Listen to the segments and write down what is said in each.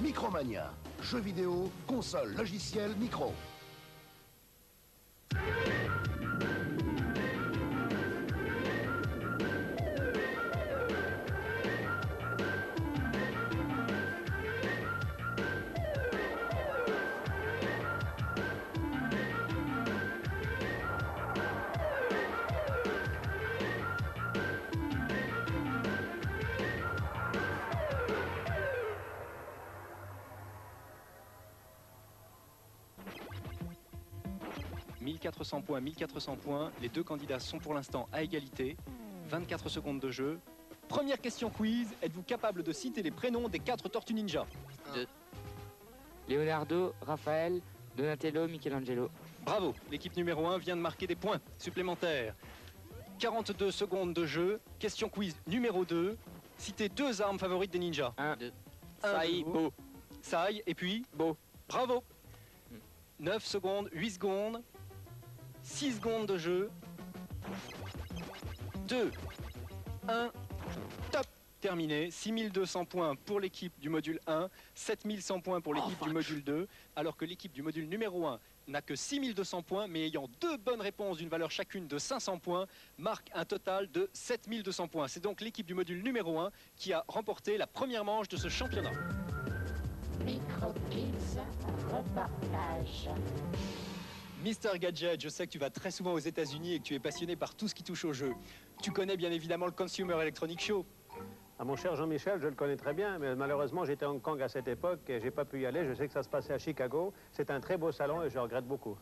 Micromania. Jeux vidéo, console, logiciel, micro. « 1400 points, 1400 points. Les deux candidats sont pour l'instant à égalité. 24 secondes de jeu. Première question quiz. Êtes-vous capable de citer les prénoms des 4 Tortues Ninja? Leonardo, Raphaël, Donatello, Michelangelo. Bravo. L'équipe numéro 1 vient de marquer des points supplémentaires. 42 secondes de jeu. Question quiz numéro 2. Citez 2 armes favorites des ninjas. 1, 2. Sai, Bo. Sai et puis Bo. Bravo. 9 secondes, 8 secondes. 6 secondes de jeu. 2, 1, top. Terminé. 6200 points pour l'équipe du module 1, 7100 points pour l'équipe du module 2, alors que l'équipe du module numéro 1 n'a que 6200 points, mais ayant 2 bonnes réponses d'une valeur chacune de 500 points, marque un total de 7200 points. C'est donc l'équipe du module numéro 1 qui a remporté la première manche de ce championnat. Micro-Kids, reportage. Mister Gadget, je sais que tu vas très souvent aux États-Unis et que tu es passionné par tout ce qui touche au jeu. Tu connais bien évidemment le Consumer Electronics Show. Ah, mon cher Jean-Michel, je le connais très bien, mais malheureusement j'étais à Hong Kong à cette époque et j'ai pas pu y aller. Je sais que ça se passait à Chicago. C'est un très beau salon et je regrette beaucoup.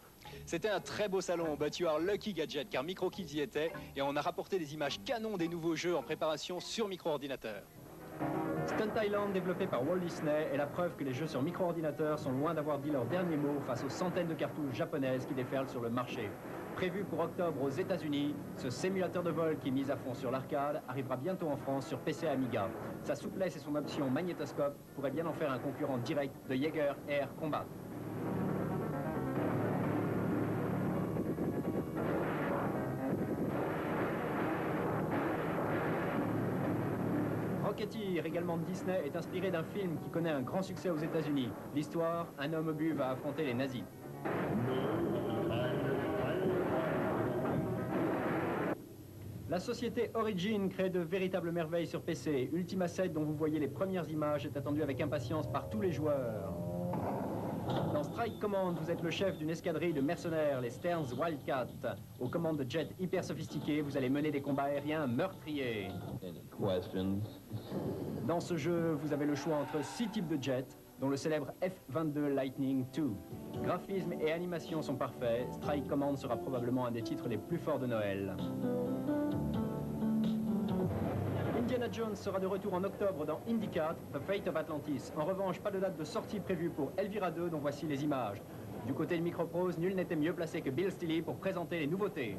C'était un très beau salon, but you are lucky Gadget, car MicroKids y était et on a rapporté des images canons des nouveaux jeux en préparation sur micro-ordinateur. Stunt Island, développé par Walt Disney, est la preuve que les jeux sur micro-ordinateur sont loin d'avoir dit leur dernier mot face aux centaines de cartouches japonaises qui déferlent sur le marché. Prévu pour octobre aux États-Unis, ce simulateur de vol qui mise à fond sur l'arcade arrivera bientôt en France sur PC Amiga. Sa souplesse et son option magnétoscope pourraient bien en faire un concurrent direct de Jaeger Air Combat. Rocketeer, également de Disney, est inspiré d'un film qui connaît un grand succès aux États-Unis. L'histoire, un homme obus va affronter les nazis. La société Origin crée de véritables merveilles sur PC. Ultima 7, dont vous voyez les premières images, est attendu avec impatience par tous les joueurs. Dans Strike Command, vous êtes le chef d'une escadrille de mercenaires, les Stearns Wildcat. Aux commandes de jets hyper sophistiqués, vous allez mener des combats aériens meurtriers. Dans ce jeu, vous avez le choix entre 6 types de jets, dont le célèbre F-22 Lightning II. Graphisme et animation sont parfaits. Strike Command sera probablement un des titres les plus forts de Noël. Indiana Jones sera de retour en octobre dans Indy 4, The Fate of Atlantis. En revanche, pas de date de sortie prévue pour Elvira 2, dont voici les images. Du côté de Microprose, nul n'était mieux placé que Bill Stilley pour présenter les nouveautés.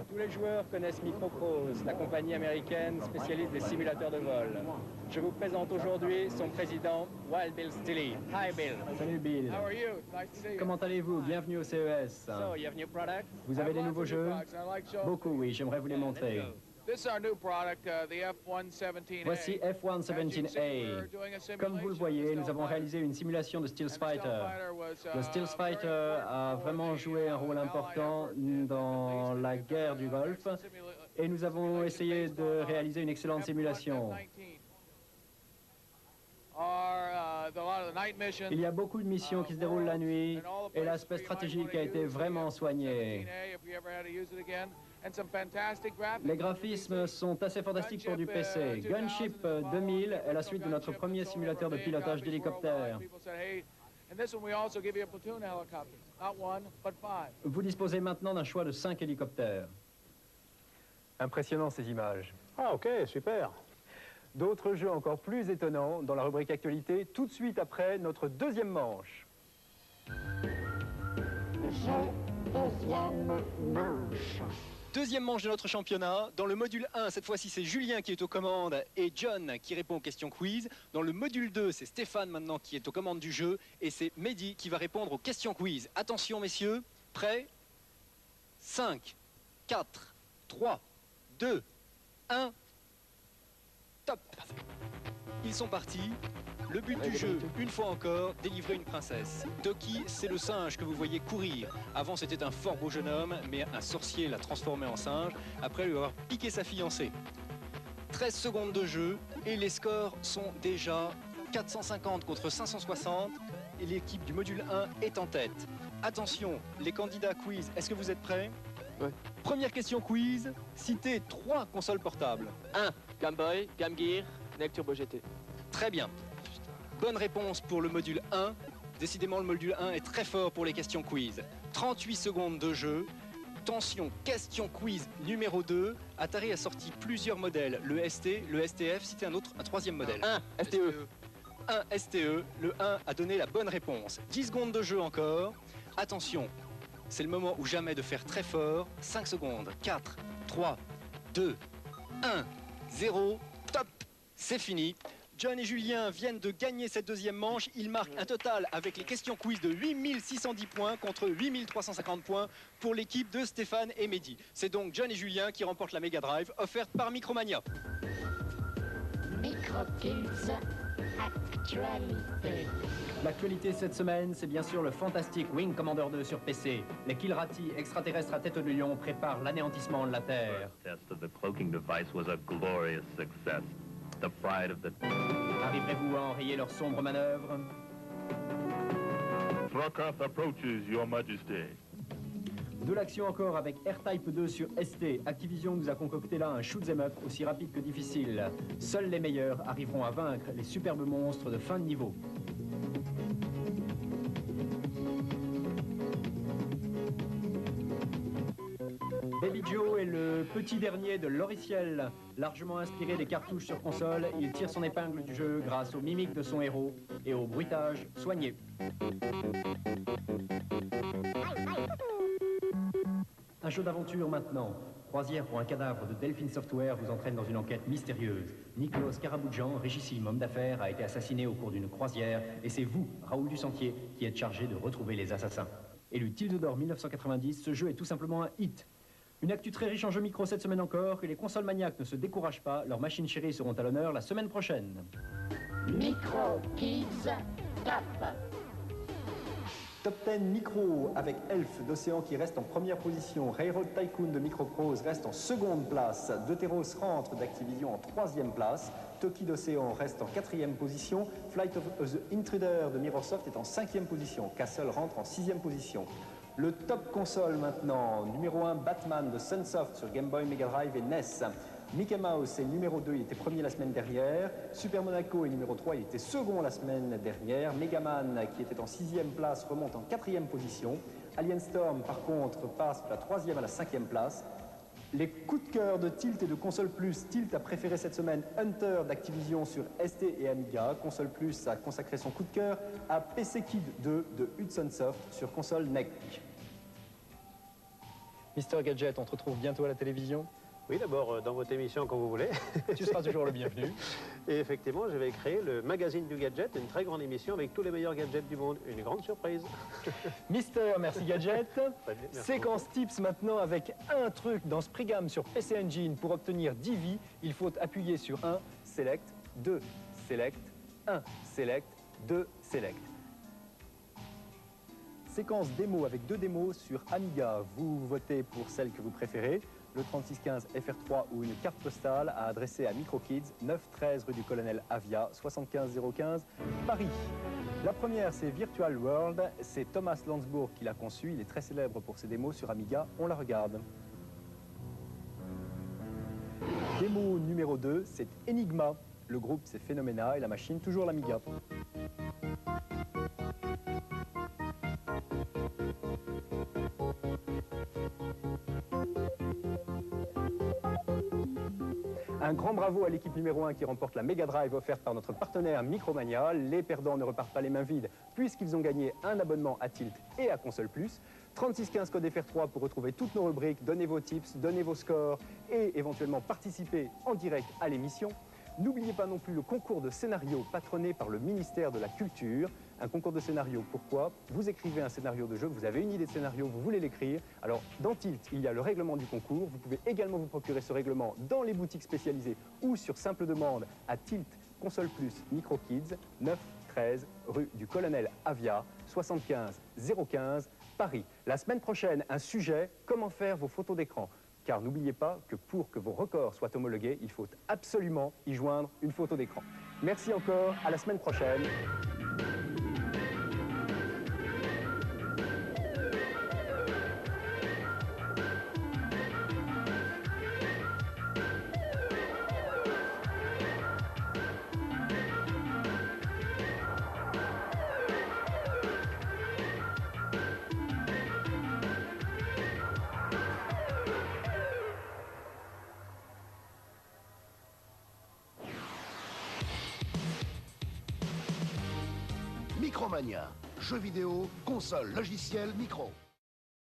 Tous les joueurs connaissent Microprose, la compagnie américaine spécialiste des simulateurs de vol. Je vous présente aujourd'hui son président, Wild Bill Stilley. Hi Bill. Salut Bill. How are you? Nice to see you. Comment allez-vous? Bienvenue au CES. So, you have new products? Vous avez des I have nouveaux lots of new jeux? products. I like showing Beaucoup, oui, j'aimerais vous les montrer. This is our new product, the F-117A. Voici F-117A. Comme vous le voyez, nous avons réalisé une simulation de Stealth Fighter. Le Stealth Fighter a vraiment joué un rôle important dans la guerre du Golfe et nous avons essayé de réaliser une excellente simulation. Il y a beaucoup de missions qui se déroulent la nuit et l'aspect stratégique a été vraiment soigné. Les graphismes sont assez fantastiques pour du PC. Gunship 2000 est la suite de notre premier simulateur de pilotage d'hélicoptère. Vous disposez maintenant d'un choix de 5 hélicoptères. Impressionnant ces images. Ah ok, super. D'autres jeux encore plus étonnants dans la rubrique actualité, tout de suite après notre deuxième manche. Deuxième manche. Deuxième manche de notre championnat. Dans le module 1, cette fois-ci, c'est Julien qui est aux commandes et John qui répond aux questions quiz. Dans le module 2, c'est Stéphane maintenant qui est aux commandes du jeu et c'est Mehdi qui va répondre aux questions quiz. Attention messieurs, prêts? 5, 4, 3, 2, 1, top. Ils sont partis. Le but du jeu, une fois encore, délivrer une princesse. Toki, c'est le singe que vous voyez courir. Avant, c'était un fort beau jeune homme, mais un sorcier l'a transformé en singe après lui avoir piqué sa fiancée. 13 secondes de jeu et les scores sont déjà 450 contre 560 et l'équipe du module 1 est en tête. Attention, les candidats quiz, est-ce que vous êtes prêts? Ouais. Première question quiz, citez 3 consoles portables. 1. Game Boy, Game Gear, NEC Turbo GT. Très bien. Bonne réponse pour le module 1. Décidément, le module 1 est très fort pour les questions quiz. 38 secondes de jeu. Attention, question quiz numéro 2. Atari a sorti plusieurs modèles. Le ST, le STF, citez un troisième modèle. 1. STE. 1 STE. Le 1 a donné la bonne réponse. 10 secondes de jeu encore. Attention, c'est le moment ou jamais de faire très fort. 5 secondes. 4, 3, 2, 1, 0. Top, c'est fini. John et Julien viennent de gagner cette deuxième manche. Ils marquent un total avec les questions quiz de 8610 points contre 8350 points pour l'équipe de Stéphane et Mehdi. C'est donc John et Julien qui remportent la Mega Drive offerte par Micromania. Microkids, actualité. L'actualité cette semaine, c'est bien sûr le fantastique Wing Commander 2 sur PC. Les Kilrati, extraterrestres à tête de lion, préparent l'anéantissement de la Terre. Test of the cloaking device was a glorious success. The pride of the... Arriverez-vous à enrayer leurs sombres manœuvres? Throckoff approaches, Your Majesty. De l'action encore avec R-Type 2 sur ST. Activision nous a concocté là un shoot'em up aussi rapide que difficile. Seuls les meilleurs arriveront à vaincre les superbes monstres de fin de niveau. Baby Joe est le petit dernier de Loriciel. Largement inspiré des cartouches sur console, il tire son épingle du jeu grâce aux mimiques de son héros et au bruitage soigné. Un jeu d'aventure maintenant. Croisière pour un cadavre de Delphine Software vous entraîne dans une enquête mystérieuse. Nicolas Caraboudjan, richissime homme d'affaires, a été assassiné au cours d'une croisière et c'est vous, Raoul Dusentier, qui êtes chargé de retrouver les assassins. Élu Tilde d'Or 1990, ce jeu est tout simplement un hit. Une actu très riche en jeux micro cette semaine encore, et les consoles maniaques ne se découragent pas, leurs machines chéries seront à l'honneur la semaine prochaine. Microkids, top. Top 10 micro avec Elf d'Océan qui reste en première position. Railroad Tycoon de Microprose reste en seconde place. Deuteros rentre d'Activision en troisième place. Toki d'Océan reste en quatrième position. Flight of the Intruder de Mirrorsoft est en cinquième position. Castle rentre en sixième position. Le top console maintenant, numéro 1 Batman de Sunsoft sur Game Boy, Mega Drive et NES. Mickey Mouse est numéro 2, il était premier la semaine dernière. Super Monaco est numéro 3, il était second la semaine dernière. Megaman, qui était en sixième place, remonte en quatrième position. Alien Storm, par contre, passe de la troisième à la cinquième place. Les coups de cœur de Tilt et de Console Plus. Tilt a préféré cette semaine Hunter d'Activision sur ST et Amiga. Console Plus a consacré son coup de cœur à PC Kid 2 de Hudson Soft sur console NEC. Mister Gadget, on te retrouve bientôt à la télévision. Oui, d'abord, dans votre émission, quand vous voulez. Tu seras toujours le bienvenu. Et effectivement, je vais créer le magazine du gadget, une très grande émission avec tous les meilleurs gadgets du monde. Une grande surprise. Mister, merci Gadget. Merci Séquence beaucoup. tips maintenant avec un truc dans Sprigam sur PC Engine. Pour obtenir 10 vies, il faut appuyer sur 1, Select, 2, Select, 1, Select, 2, Select. Séquence démo avec 2 démos sur Amiga. Vous votez pour celle que vous préférez. Le 3615 FR3 ou une carte postale à adresser à Microkids, 913 rue du Colonel Avia, 75015 Paris. La première, c'est Virtual World. C'est Thomas Landsbourg qui l'a conçu. Il est très célèbre pour ses démos sur Amiga. On la regarde. Démo numéro 2, c'est Enigma. Le groupe, c'est Phenomena et la machine, toujours l'Amiga. Un grand bravo à l'équipe numéro 1 qui remporte la Mega Drive offerte par notre partenaire Micromania. Les perdants ne repartent pas les mains vides puisqu'ils ont gagné un abonnement à Tilt et à Console Plus. 3615 code FR3 pour retrouver toutes nos rubriques, donner vos tips, donner vos scores et éventuellement participer en direct à l'émission. N'oubliez pas non plus le concours de scénario patronné par le ministère de la Culture. Un concours de scénario, pourquoi? Vous écrivez un scénario de jeu, vous avez une idée de scénario, vous voulez l'écrire. Alors, dans Tilt, il y a le règlement du concours. Vous pouvez également vous procurer ce règlement dans les boutiques spécialisées ou sur simple demande à Tilt Console Plus Micro Kids, 9-13 rue du Colonel Avia, 75 015 Paris. La semaine prochaine, un sujet, comment faire vos photos d'écran. Car n'oubliez pas que pour que vos records soient homologués, il faut absolument y joindre une photo d'écran. Merci encore, à la semaine prochaine. Micromania. Jeux vidéo, console, logiciel, micro.